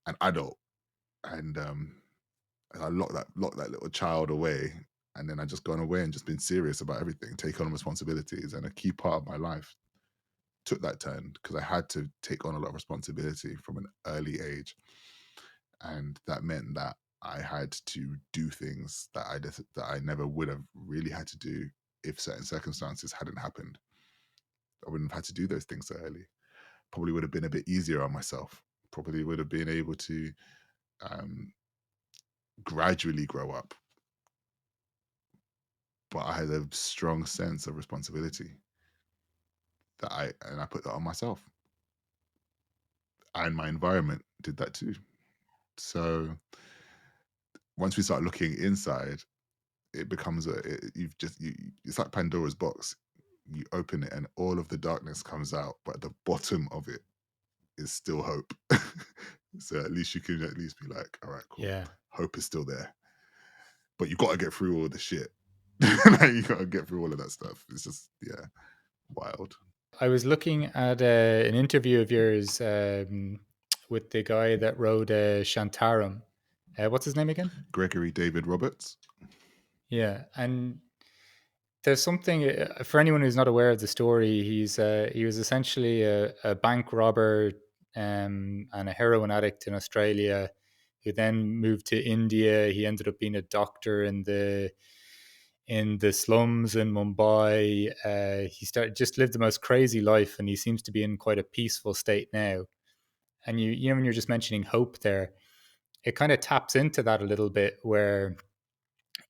an adult. And I locked that little child away, and then I just gone away and just been serious about everything, take on responsibilities, and a key part of my life took that turn because I had to take on a lot of responsibility from an early age, and that meant that I had to do things that I never would have really had to do if certain circumstances hadn't happened. I wouldn't have had to do those things so early. Probably would have been a bit easier on myself. Probably would have been able to um, gradually grow up. But I had a strong sense of responsibility that I put that on myself, and my environment did that too. So once we start looking inside, it becomes it's like Pandora's box. You open it and all of the darkness comes out, but at the bottom of it is still hope. So at least you can at least be like, all right, cool. Yeah. Hope is still there. But you got to get through all the shit. You got to get through all of that stuff. It's just, wild. I was looking at an interview of yours with the guy that wrote Shantaram. What's his name again? Gregory David Roberts. Yeah, and there's something for anyone who's not aware of the story. He was essentially a bank robber and a heroin addict in Australia, who then moved to India. He ended up being a doctor in the slums in Mumbai. He just lived the most crazy life, and he seems to be in quite a peaceful state now. And you know, when you're just mentioning hope there, it kind of taps into that a little bit, where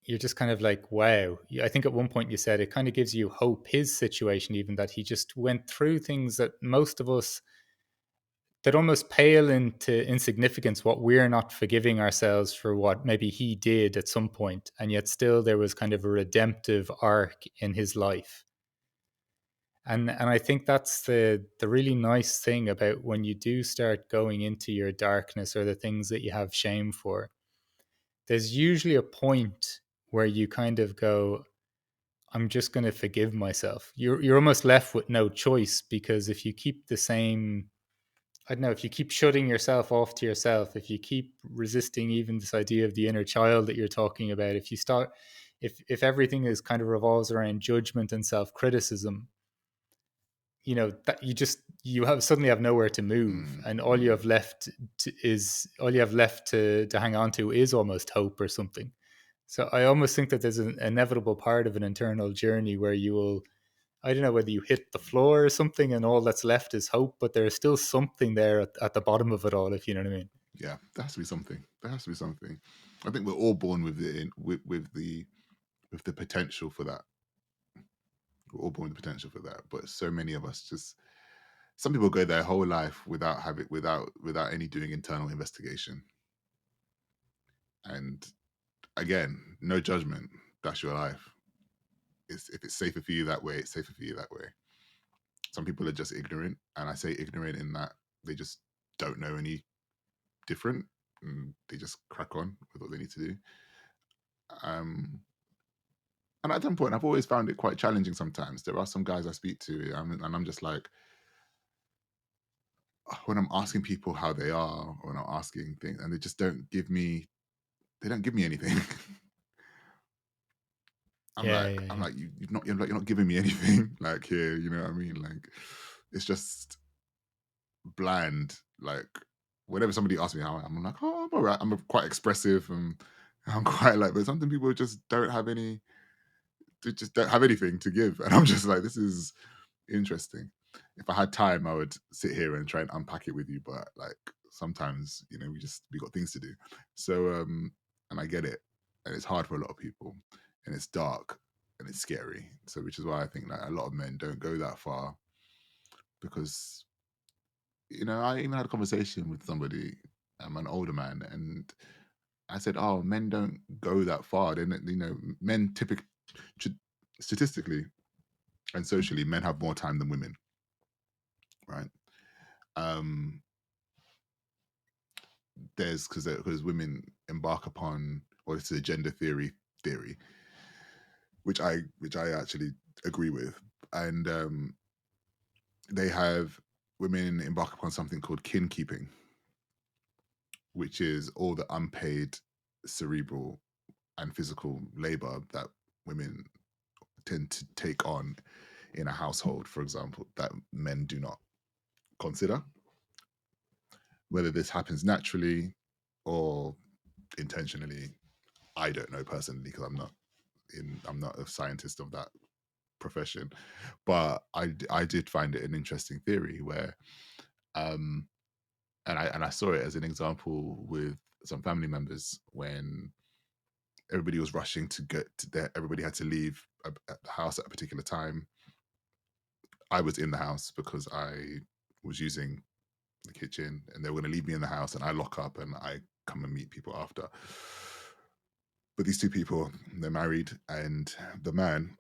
you're just kind of like, wow. I think at one point you said it kind of gives you hope, his situation, even that he just went through things that most of us, that almost pale into insignificance, what we're not forgiving ourselves for what maybe he did at some point, and yet still there was kind of a redemptive arc in his life. And I think that's the really nice thing about when you do start going into your darkness or the things that you have shame for. There's usually a point where you kind of go, I'm just going to forgive myself. You're almost left with no choice, because if you keep the same, I don't know, if you keep shutting yourself off to yourself, if you keep resisting even this idea of the inner child that you're talking about, if you start, if everything is kind of revolves around judgment and self-criticism, that you have suddenly have nowhere to move, and all you have left to hang on to is almost hope or something. So I almost think that there's an inevitable part of an internal journey where you will, I don't know whether you hit the floor or something and all that's left is hope, but there is still something there at the bottom of it all, if you know what I mean. Yeah, there has to be something. There has to be something. I think we're all born with it with the potential for that. We're all born with the potential for that, but so many of us just, some people go their whole life without any doing internal investigation. And again, no judgment. That's your life. If it's safer for you that way, it's safer for you that way. Some people are just ignorant, and I say ignorant in that they just don't know any different, and they just crack on with what they need to do. And at some point, I've always found it quite challenging. Sometimes there are some guys I speak to, and I'm just like, when I'm asking people how they are, or when I'm asking things, and they just don't give me, they don't give me anything. Yeah, I'm yeah, like, you're not giving me anything. Like here, you know what I mean? Like, it's just bland. Like, whenever somebody asks me how I'm like, oh, I'm all right. I'm quite expressive, and I'm quite like, but something people just don't have any, they just don't have anything to give, and I'm just like, this is interesting. If I had time, I would sit here and try and unpack it with you, but like sometimes, we got things to do. So and I get it. And it's hard for a lot of people, and it's dark, and it's scary. So which is why I think that a lot of men don't go that far, because I even had a conversation with somebody, an older man, and I said, "Oh, men don't go that far. Then men typically, statistically and socially, men have more time than women, right? Um, there's because women embark upon, or it's a gender theory, which I actually agree with, and they have women embark upon something called kinkeeping, which is all the unpaid cerebral and physical labor that women tend to take on in a household, for example, that men do not consider. Whether this happens naturally or intentionally, I don't know personally, because I'm not a scientist of that profession, but I did find it an interesting theory where, um, and I saw it as an example with some family members when everybody was rushing to get to there. Everybody had to leave at the house at a particular time. I was in the house because I was using the kitchen, and they were going to leave me in the house, and I lock up and I come and meet people after. But these two people, they're married, and the man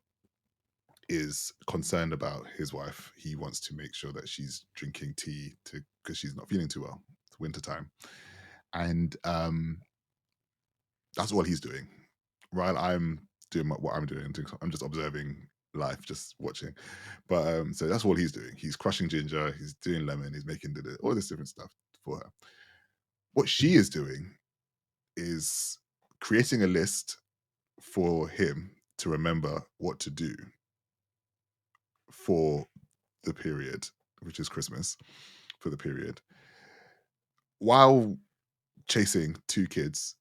is concerned about his wife. He wants to make sure that she's drinking tea because she's not feeling too well. It's wintertime. And that's all he's doing. While I'm doing what I'm doing, I'm just observing life, just watching. But so that's all he's doing. He's crushing ginger, he's doing lemon, he's making all this different stuff for her. What she is doing is creating a list for him to remember what to do for the period, which is Christmas, for the period, while chasing two kids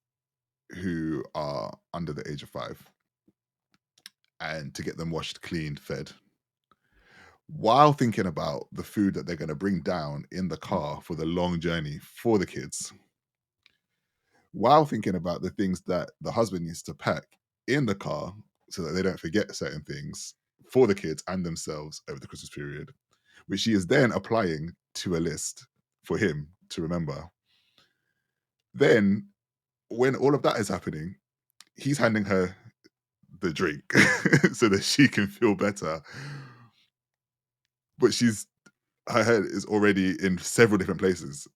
who are under the age of 5, and to get them washed, cleaned, fed, while thinking about the food that they're going to bring down in the car for the long journey for the kids, while thinking about the things that the husband needs to pack in the car so that they don't forget certain things for the kids and themselves over the Christmas period, which she is then applying to a list for him to remember. Then, when all of that is happening, he's handing her the drink so that she can feel better. But her head is already in several different places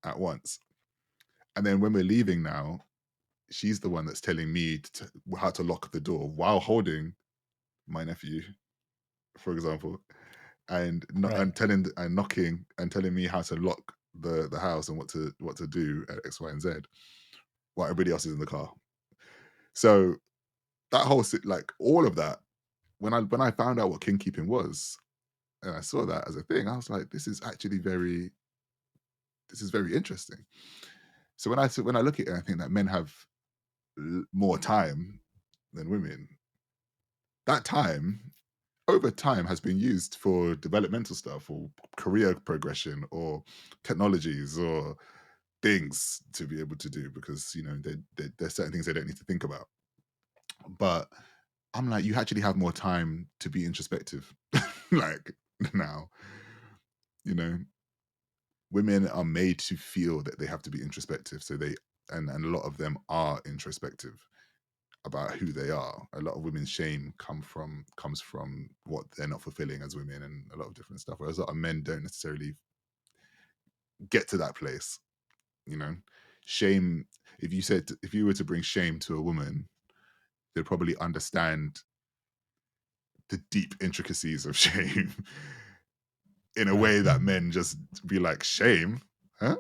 at once. And then when we're leaving now, she's the one that's telling me how to lock the door while holding my nephew, for example, and not right. and telling and knocking and telling me how to lock the house and what to do at X, Y, and Z while everybody else is in the car. So that whole like all of that, when I found out what king keeping was, and I saw that as a thing. I was like, this is very interesting. So when I look at it, I think that men have more time than women. That time over time has been used for developmental stuff or career progression or technologies or things to be able to do, because there's certain things they don't need to think about. But I'm like, you actually have more time to be introspective. Like, now, you know women are made to feel that they have to be introspective, so they and a lot of them are introspective about who they are. A lot of women's shame comes from what they're not fulfilling as women, and a lot of different stuff, whereas a lot of men don't necessarily get to that place. you know Shame, if you were to bring shame to a woman, they'd probably understand the deep intricacies of shame in a Right. way that men just be like, shame, huh?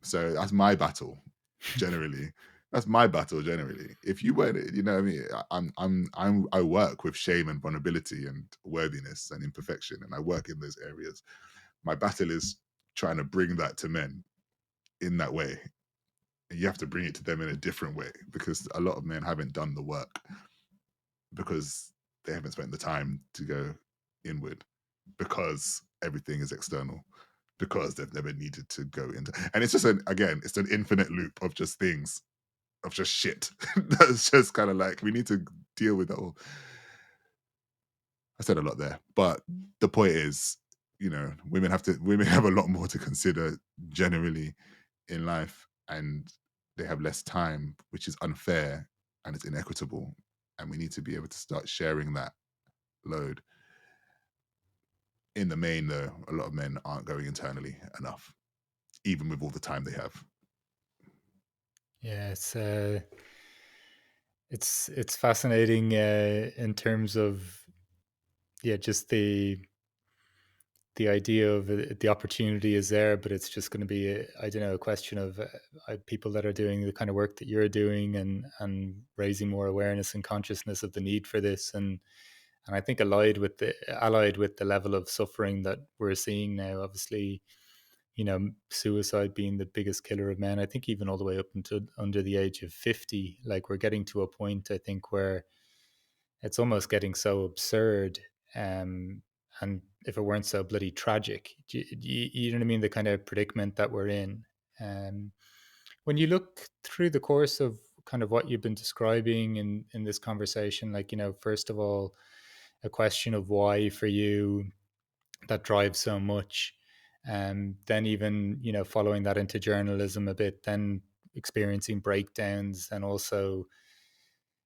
So that's my battle generally. That's my battle generally. If you weren't, what I mean, I work with shame and vulnerability and worthiness and imperfection, and I work in those areas. My battle is trying to bring that to men in that way. And you have to bring it to them in a different way, because a lot of men haven't done the work because they haven't spent the time to go inward, because everything is external, because they've never needed to go into, and it's just it's an infinite loop of just things, of just shit. That's just kind of like, we need to deal with that all. I said a lot there, but the point is, women have a lot more to consider generally in life, and they have less time, which is unfair and it's inequitable, and we need to be able to start sharing that load. In the main, though, a lot of men aren't going internally enough, even with all the time they have. Yeah, it's fascinating in terms of, yeah, just the idea of the opportunity is there, but it's just going to be I don't know, a question of people that are doing the kind of work that you're doing, and raising more awareness and consciousness of the need for this, and I think allied with the level of suffering that we're seeing now, obviously, suicide being the biggest killer of men. I think even all the way up into under the age of 50, like, we're getting to a point, I think, where it's almost getting so absurd. Um, and if it weren't so bloody tragic, you know what I mean? The kind of predicament that we're in. Um, when you look through the course of kind of what you've been describing in this conversation, like, first of all, a question of why for you that drives so much. Then even, following that into journalism a bit, then experiencing breakdowns, and also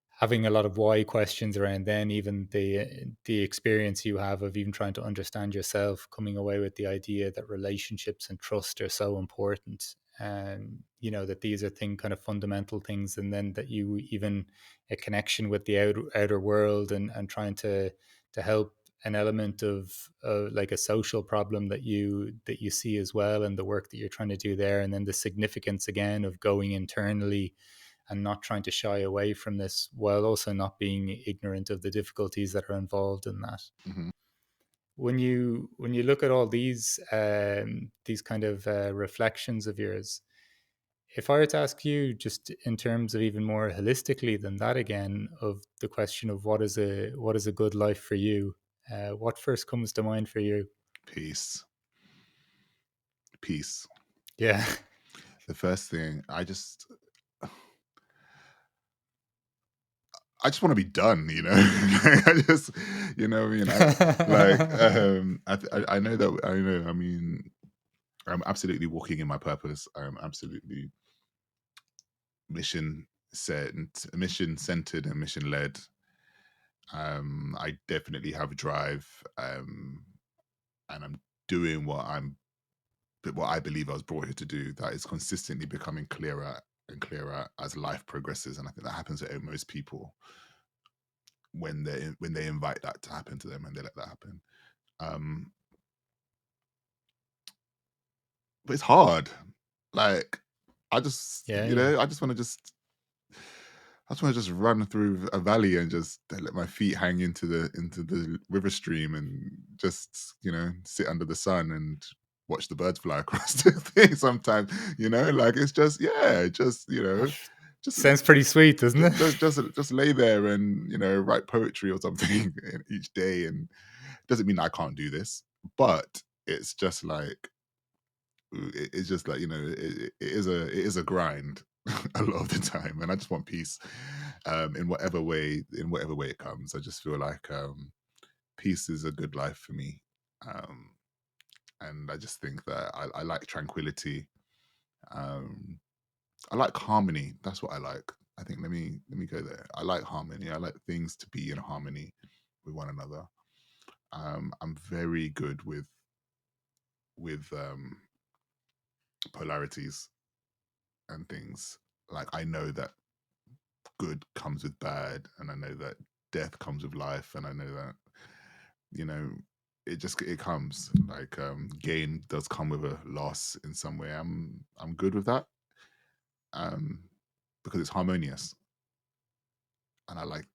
having a lot of why questions around, then even the experience you have of even trying to understand yourself, coming away with the idea that relationships and trust are so important, and that these are kind of fundamental things, and then that you even a connection with the outer world, and trying to help an element of like a social problem that you see as well, and the work that you're trying to do there, and then the significance again of going internally and not trying to shy away from this, while also not being ignorant of the difficulties that are involved in that. Mm-hmm. When you look at all these kind of reflections of yours, if I were to ask you, just in terms of even more holistically than that, again, of the question of what is a good life for you, what first comes to mind for you? Peace. Peace. Yeah. The first thing, I just want to be done, I just, what I mean, I know that, I mean, I'm absolutely walking in my purpose. I'm absolutely mission set, mission centered, and mission led. I definitely have drive, and I'm doing what I believe I was brought here to do. That is consistently becoming clearer and clearer as life progresses, and I think that happens to most people when they invite that to happen to them and they let that happen. Um, but it's hard. Like, I just, Yeah, yeah. I just want to just I just want to just run through a valley and just let my feet hang into the river stream and just, sit under the sun and watch the birds fly across the thing sometimes, like it's just, yeah, just, just Sounds pretty sweet, doesn't it? just lay there and, write poetry or something each day. And doesn't mean I can't do this, but it's just like, it's just like, it is a grind a lot of the time, and I just want peace, in whatever way it comes. I just feel like, peace is a good life for me, um and I just think that I like tranquility. um I like harmony. That's what I like. I think, let me go there. I like harmony. I like things to be in harmony with one another. I'm very good with polarities and things. Like, I know that good comes with bad, and I know that death comes with life, and I know that, you know it comes, like, gain does come with a loss in some way. I'm good with that, um because it's harmonious, and I like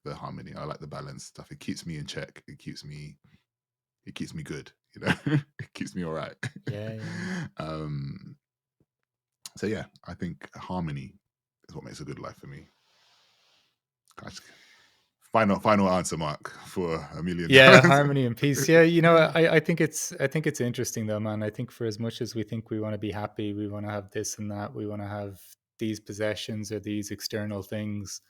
the harmony. I like the balance stuff. It keeps me in check. It keeps me good, it keeps me all right. Yeah, yeah, yeah. um so yeah, I think harmony is what makes a good life for me. Gosh, final answer, Mark, for Yeah, $1,000,000. harmony and peace. Yeah, I think it's interesting though, man. I think for as much as we think we want to be happy, we want to have this and that, we want to have these possessions or these external things.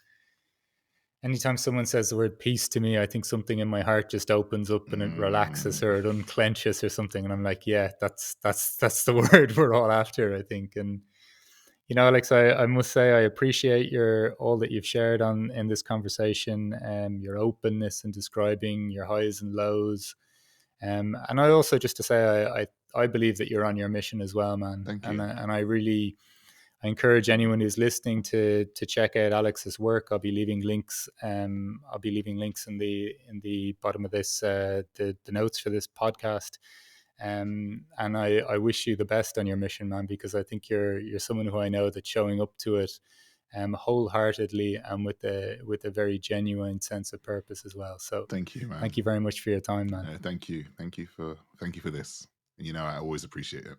Anytime someone says the word peace to me, I think something in my heart just opens up and it relaxes Mm, or it unclenches or something. And I'm like, yeah, that's the word we're all after, I think. And Alex, I must say I appreciate your all that you've shared on in this conversation, your openness in describing your highs and lows. And I also, just to say, I believe that you're on your mission as well, man. thank And you. I really, I encourage anyone who's listening to check out Alex's work. I'll be leaving links. I'll be leaving links in the bottom of this, the notes for this podcast. And I wish you the best on your mission, man, because I think you're someone who I know that's showing up to it, wholeheartedly and with a very genuine sense of purpose as well. So Thank you, thank man. you very much for your time, man. Thank you for this. I always appreciate it.